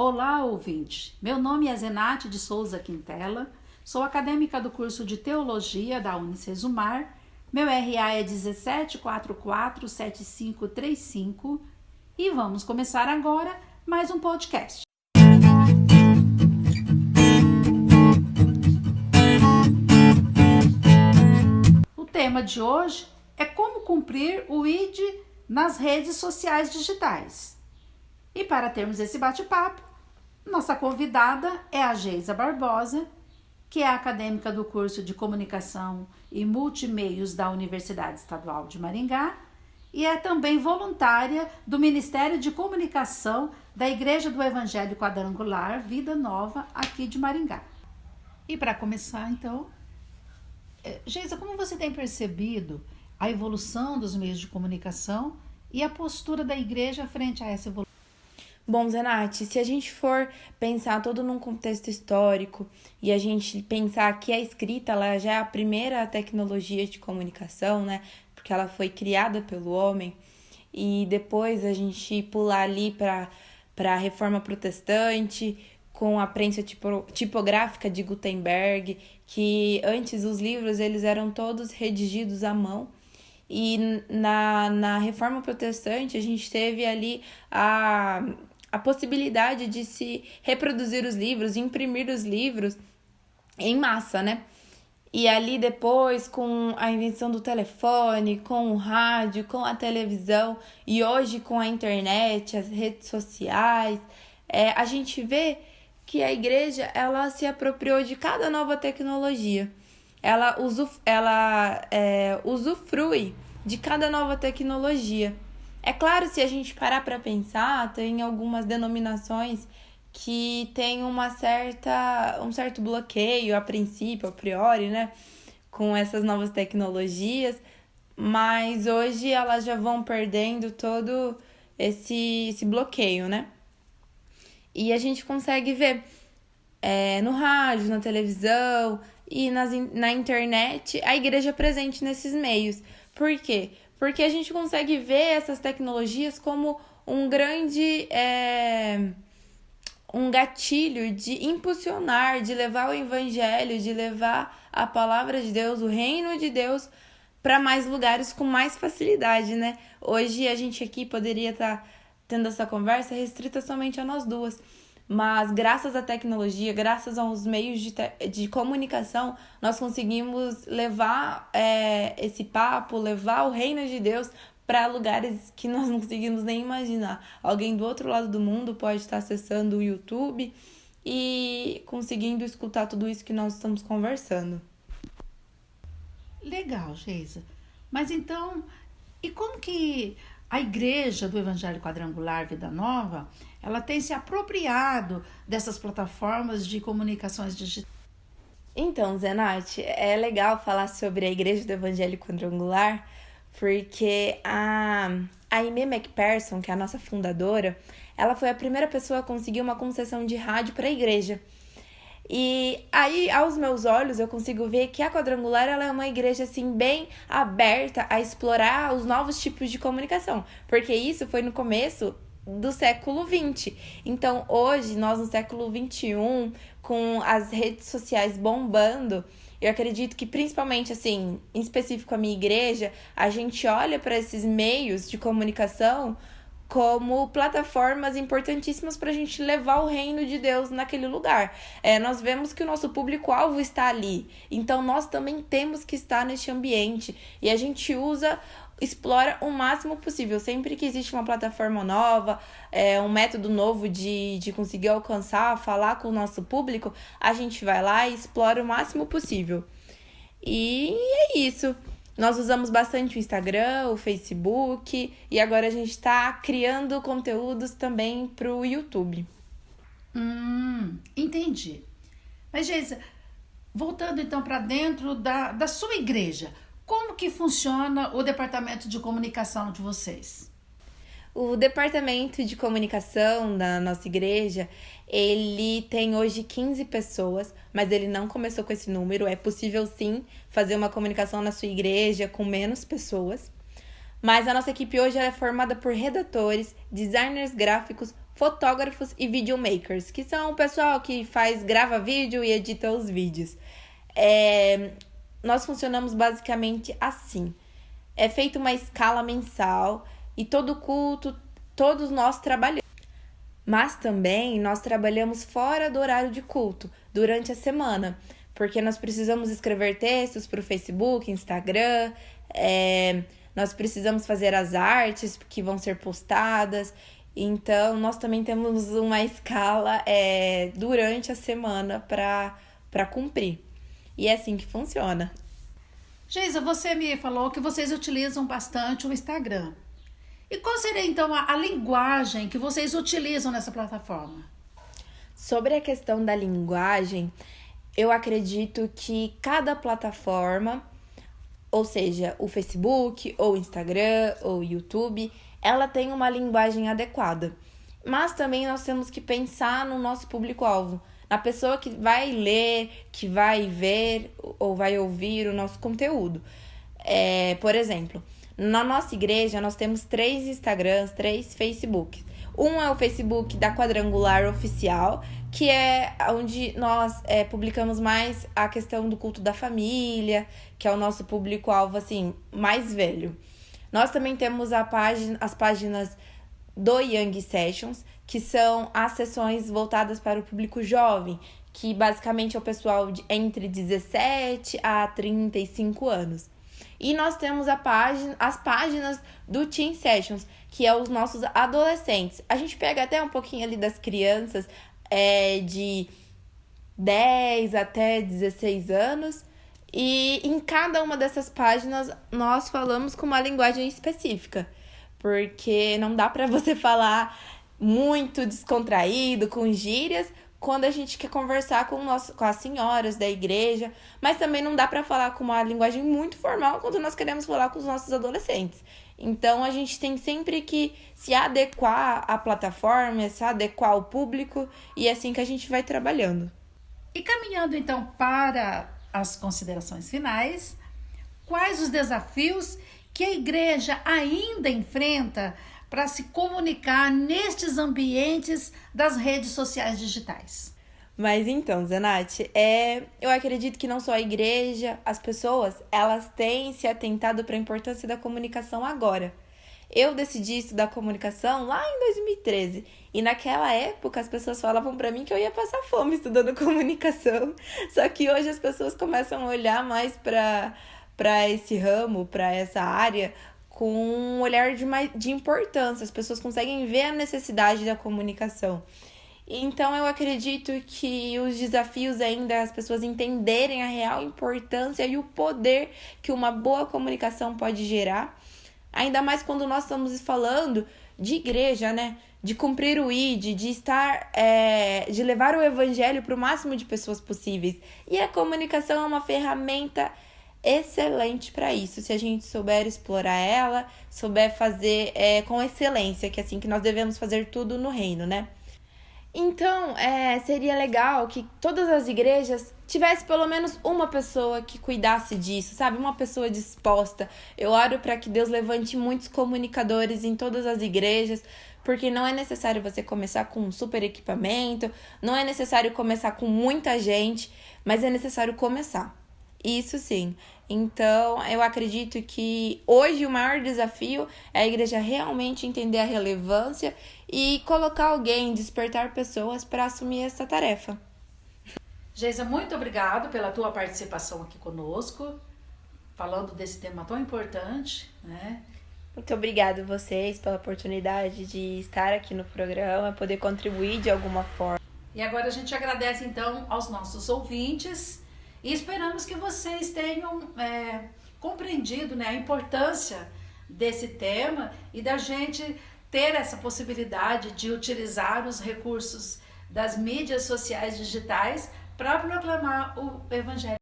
Olá, ouvinte! Meu nome é Zenate de Souza Quintela, sou acadêmica do curso de Teologia da Unicesumar, meu RA é 17447535 e vamos começar agora mais um podcast. O tema de hoje é como cumprir o ID nas redes sociais digitais. E para termos esse bate-papo, nossa convidada é a Geisa Barbosa, que é acadêmica do curso de Comunicação e Multimeios da Universidade Estadual de Maringá e é também voluntária do Ministério de Comunicação da Igreja do Evangelho Quadrangular Vida Nova, aqui de Maringá. E para começar, então, Geisa, como você tem percebido a evolução dos meios de comunicação e a postura da igreja frente a essa evolução? Bom, Zenate, se a gente for pensar todo num contexto histórico e a gente pensar que a escrita ela já é a primeira tecnologia de comunicação, né? Porque ela foi criada pelo homem, e depois a gente pular ali para a Reforma Protestante, com a prensa tipográfica de Gutenberg, que antes os livros eles eram todos redigidos à mão. E na Reforma Protestante a gente teve ali a possibilidade de se reproduzir os livros, imprimir os livros em massa, né? E ali depois, com a invenção do telefone, com o rádio, com a televisão e hoje com a internet, as redes sociais, a gente vê que a igreja ela se apropriou de cada nova tecnologia. Ela usufrui de cada nova tecnologia. É claro, se a gente parar para pensar, tem algumas denominações que têm um certo bloqueio a princípio, a priori, né, com essas novas tecnologias, mas hoje elas já vão perdendo todo esse bloqueio, né? E a gente consegue ver no rádio, na televisão e na internet a igreja presente nesses meios. Por quê? Porque a gente consegue ver essas tecnologias como um grande um gatilho de impulsionar, de levar o evangelho, de levar a palavra de Deus, o reino de Deus, para mais lugares com mais facilidade, né? Hoje a gente aqui poderia estar tendo essa conversa restrita somente a nós duas. Mas graças à tecnologia, graças aos meios de comunicação, nós conseguimos levar esse papo, levar o reino de Deus para lugares que nós não conseguimos nem imaginar. Alguém do outro lado do mundo pode estar acessando o YouTube e conseguindo escutar tudo isso que nós estamos conversando. Legal, Geisa. Mas então, e como que a Igreja do Evangelho Quadrangular Vida Nova, ela tem se apropriado dessas plataformas de comunicações digitais? Então, Zenate, é legal falar sobre a Igreja do Evangelho Quadrangular, porque a Aimee McPherson, que é a nossa fundadora, ela foi a primeira pessoa a conseguir uma concessão de rádio para a igreja. E aí, aos meus olhos, eu consigo ver que a Quadrangular ela é uma igreja assim, bem aberta a explorar os novos tipos de comunicação, porque isso foi no começo do século XX. Então, hoje, nós no século XXI, com as redes sociais bombando, eu acredito que principalmente, assim, em específico a minha igreja, a gente olha para esses meios de comunicação como plataformas importantíssimas para a gente levar o reino de Deus naquele lugar. Nós vemos que o nosso público-alvo está ali, então nós também temos que estar neste ambiente, e a gente explora o máximo possível. Sempre que existe uma plataforma nova, um método novo de conseguir alcançar, falar com o nosso público, a gente vai lá e explora o máximo possível. E é isso. Nós usamos bastante o Instagram, o Facebook, e agora a gente está criando conteúdos também para o YouTube. Entendi. Mas, Geisa, voltando então para dentro da sua igreja, como que funciona o departamento de comunicação de vocês? O departamento de comunicação da nossa igreja, ele tem hoje 15 pessoas, mas ele não começou com esse número. É possível sim fazer uma comunicação na sua igreja com menos pessoas. Mas a nossa equipe hoje é formada por redatores, designers gráficos, fotógrafos e videomakers, que são o pessoal que grava vídeo e edita os vídeos. Nós funcionamos basicamente assim. É feita uma escala mensal e todo culto, todos nós trabalhamos. Mas também nós trabalhamos fora do horário de culto, durante a semana, porque nós precisamos escrever textos para o Facebook, Instagram, nós precisamos fazer as artes que vão ser postadas. Então, nós também temos uma escala durante a semana para cumprir. E é assim que funciona. Geisa, você me falou que vocês utilizam bastante o Instagram. E qual seria, então, a linguagem que vocês utilizam nessa plataforma? Sobre a questão da linguagem, eu acredito que cada plataforma, ou seja, o Facebook, ou o Instagram, ou o YouTube, ela tem uma linguagem adequada. Mas também nós temos que pensar no nosso público-alvo, na pessoa que vai ler, que vai ver ou vai ouvir o nosso conteúdo. Por exemplo, na nossa igreja nós temos 3 Instagrams, 3 Facebooks. Um é o Facebook da Quadrangular Oficial, que é onde nós publicamos mais a questão do culto da família, que é o nosso público-alvo assim, mais velho. Nós também temos as páginas do Young Sessions, que são as sessões voltadas para o público jovem, que basicamente é o pessoal entre 17 a 35 anos. E nós temos as páginas do Teen Sessions, que é os nossos adolescentes. A gente pega até um pouquinho ali das crianças de 10 até 16 anos. E em cada uma dessas páginas nós falamos com uma linguagem específica. Porque não dá para você falar muito descontraído, com gírias, quando a gente quer conversar com as senhoras da igreja, mas também não dá para falar com uma linguagem muito formal quando nós queremos falar com os nossos adolescentes. Então, a gente tem sempre que se adequar à plataforma, se adequar ao público, e é assim que a gente vai trabalhando. E caminhando, então, para as considerações finais, quais os desafios que a igreja ainda enfrenta para se comunicar nestes ambientes das redes sociais digitais? Mas então, Zenate, eu acredito que não só a igreja, as pessoas, elas têm se atentado para a importância da comunicação agora. Eu decidi estudar comunicação lá em 2013 e naquela época as pessoas falavam para mim que eu ia passar fome estudando comunicação. Só que hoje as pessoas começam a olhar mais para esse ramo, para essa área, com um olhar de importância. As pessoas conseguem ver a necessidade da comunicação. Então, eu acredito que os desafios ainda é as pessoas entenderem a real importância e o poder que uma boa comunicação pode gerar. Ainda mais quando nós estamos falando de igreja, né? De cumprir o ID, de levar o evangelho para o máximo de pessoas possíveis. E a comunicação é uma ferramenta excelente para isso, se a gente souber explorar ela, souber fazer com excelência, que é assim que nós devemos fazer tudo no reino, né? Então, seria legal que todas as igrejas tivesse pelo menos uma pessoa que cuidasse disso, sabe? Uma pessoa disposta. Eu oro para que Deus levante muitos comunicadores em todas as igrejas, porque não é necessário você começar com um super equipamento, não é necessário começar com muita gente, mas é necessário começar. Isso sim. Então, eu acredito que hoje o maior desafio é a igreja realmente entender a relevância e colocar alguém, despertar pessoas para assumir essa tarefa. Geisa, muito obrigado pela tua participação aqui conosco, falando desse tema tão importante, né? Muito obrigada a vocês pela oportunidade de estar aqui no programa, poder contribuir de alguma forma. E agora a gente agradece então aos nossos ouvintes e esperamos que vocês tenham compreendido, né, a importância desse tema e da gente ter essa possibilidade de utilizar os recursos das mídias sociais digitais para proclamar o Evangelho.